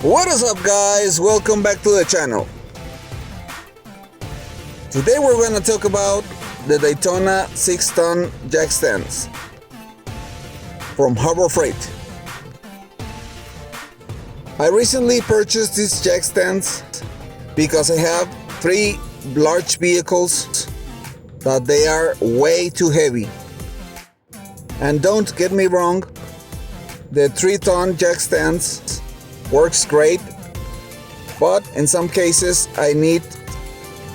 What is up, guys? Welcome back to the channel. Today we're going to talk about the Daytona 6-ton jack stands from Harbor Freight. I recently purchased these jack stands because I have 3 large vehicles that they are way too heavy. And don't get me wrong, the 3-ton jack stands works great, but in some cases I need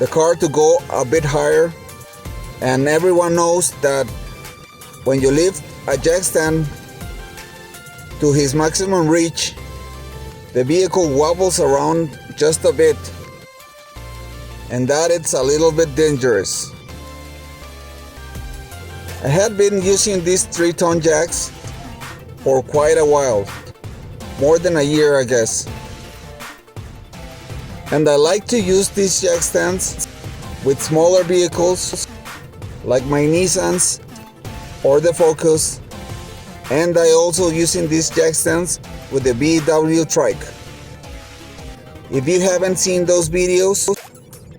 the car to go a bit higher, and everyone knows that when you lift a jack stand to his maximum reach, the vehicle wobbles around just a bit, and that it's a little bit dangerous. I had been using these 3-ton jacks for quite a while, more than a year I guess, and I like to use these jack stands with smaller vehicles like my Nissans or the Focus, and I also using these jack stands with the VW Trike. If you haven't seen those videos,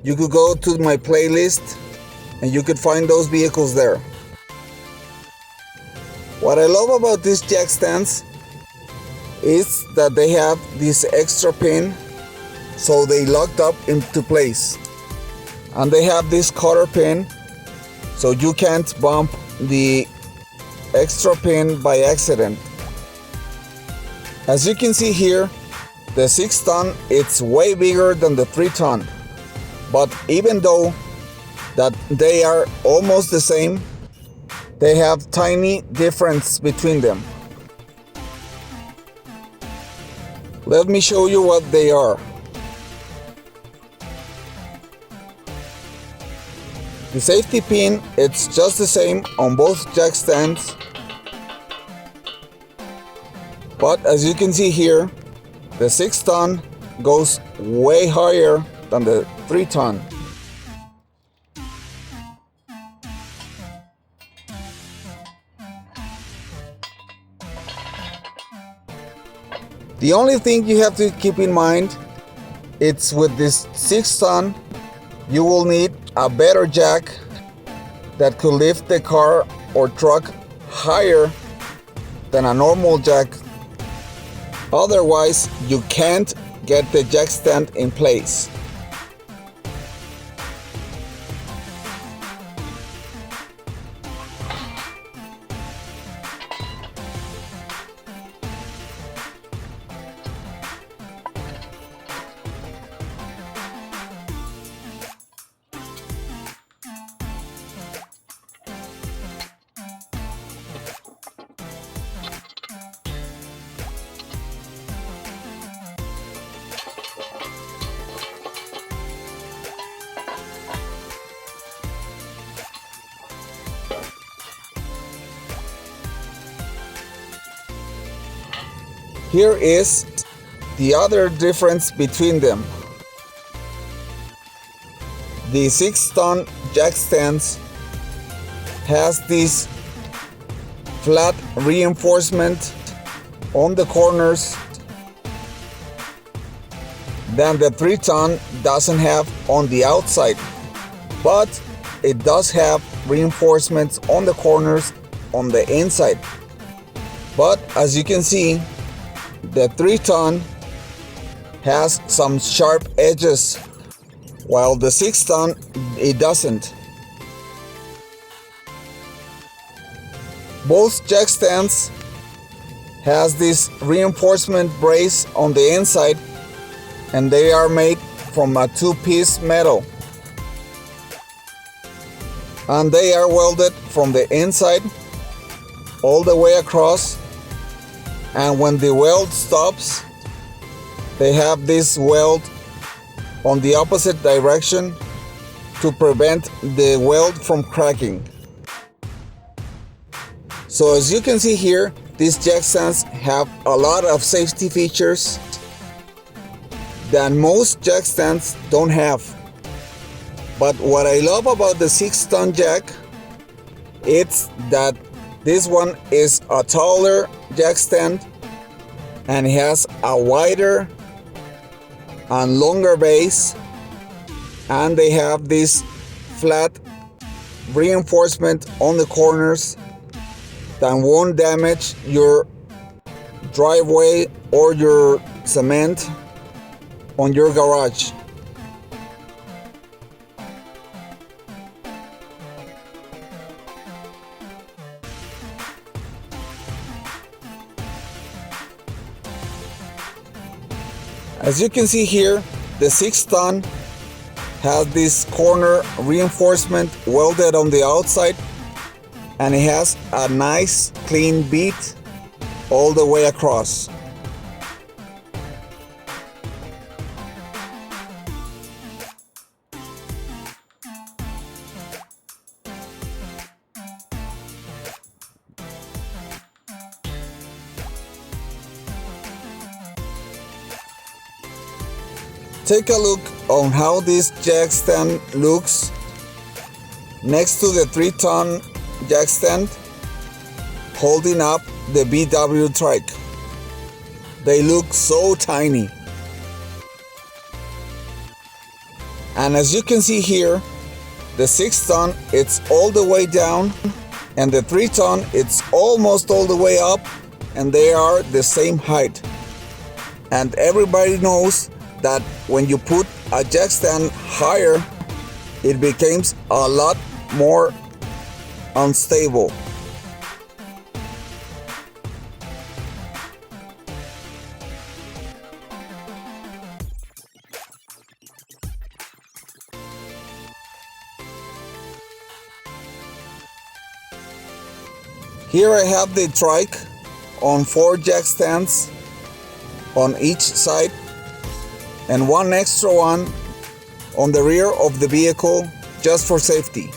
you could go to my playlist and you could find those vehicles there. What I love about these jack stands is that they have this extra pin, so they locked up into place, and they have this cotter pin so you can't bump the extra pin by accident. As you can see here, the 6-ton it's way bigger than the 3-ton, but even though that they are almost the same, they have tiny difference between them. Let me show you what they are. The safety pin, it's just the same on both jack stands, but as you can see here, the 6-ton goes way higher than the 3-ton. The only thing you have to keep in mind, it's with this 6-ton, you will need a better jack that could lift the car or truck higher than a normal jack. Otherwise, you can't get the jack stand in place. Here is the other difference between them. The 6-ton jack stands has this flat reinforcement on the corners than the 3-ton doesn't have on the outside, but it does have reinforcements on the corners on the inside. But as you can see, the 3-ton has some sharp edges, while the 6-ton it doesn't. Both jack stands has this reinforcement brace on the inside, and they are made from a 2-piece metal, and they are welded from the inside all the way across. And when the weld stops, they have this weld on the opposite direction to prevent the weld from cracking. So as you can see here, these jack stands have a lot of safety features that most jack stands don't have. But what I love about the 6-ton jack, it's that this one is a taller jack stand and it has a wider and longer base, and they have this flat reinforcement on the corners that won't damage your driveway or your cement on your garage. As you can see here, the 6-ton has this corner reinforcement welded on the outside, and it has a nice clean bead all the way across. Take a look on how this jack stand looks next to the 3-ton jack stand holding up the VW trike. They look so tiny. And as you can see here, the 6-ton it's all the way down, and the 3-ton it's almost all the way up, and they are the same height. And everybody knows that when you put a jack stand higher, it becomes a lot more unstable. Here I have the trike on 4 jack stands on each side, and one extra one on the rear of the vehicle just for safety,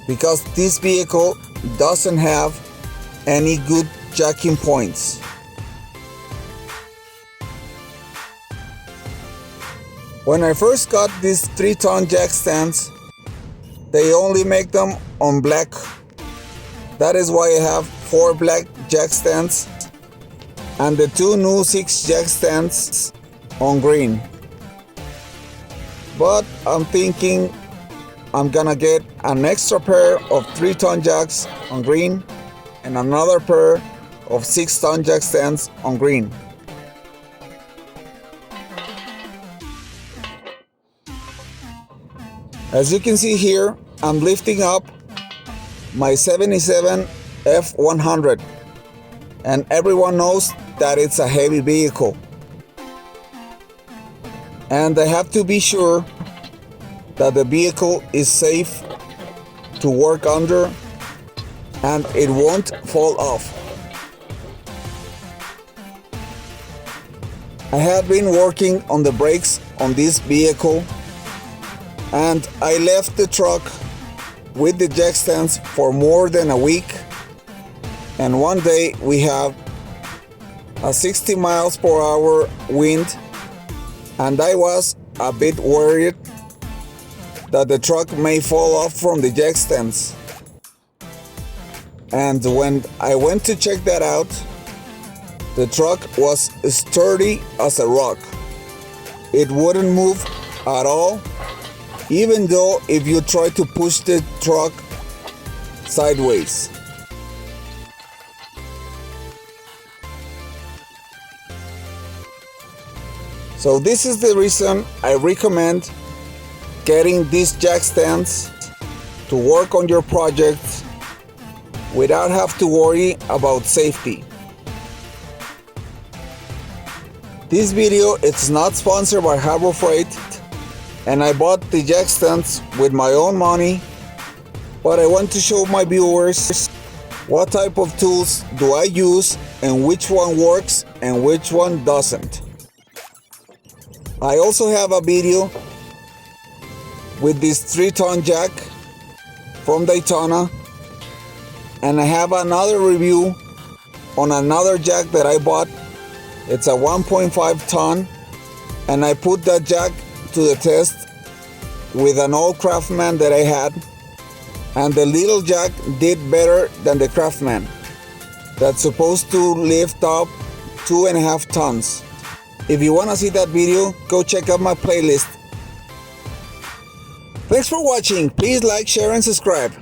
because this vehicle doesn't have any good jacking points. When I first got these 3-ton jack stands, they only make them on black. That is why I have 4 black jack stands and the 2 new 6 jack stands on green. But I'm thinking I'm gonna get an extra pair of 3-ton jacks on green and another pair of 6-ton jack stands on green. As you can see here, I'm lifting up my 77 F100, and everyone knows that it's a heavy vehicle. And I have to be sure that the vehicle is safe to work under and it won't fall off. I have been working on the brakes on this vehicle, and I left the truck with the jack stands for more than a week, and one day we have a 60 miles per hour wind, and I was a bit worried that the truck may fall off from the jack stands. And when I went to check that out, the truck was sturdy as a rock. It wouldn't move at all, even though if you try to push the truck sideways. So this is the reason I recommend getting these jack stands to work on your project without have to worry about safety. This video is not sponsored by Harbor Freight, and I bought the jack stands with my own money, but I want to show my viewers what type of tools do I use and which one works and which one doesn't. I also have a video with this 3-ton jack from Daytona, and I have another review on another jack that I bought. It's a 1.5 ton, and I put that jack to the test with an old Craftsman that I had, and the little jack did better than the Craftsman that's supposed to lift up 2.5 tons. If you want to see that video, go check out my playlist. Thanks for watching. Please like, share, and subscribe.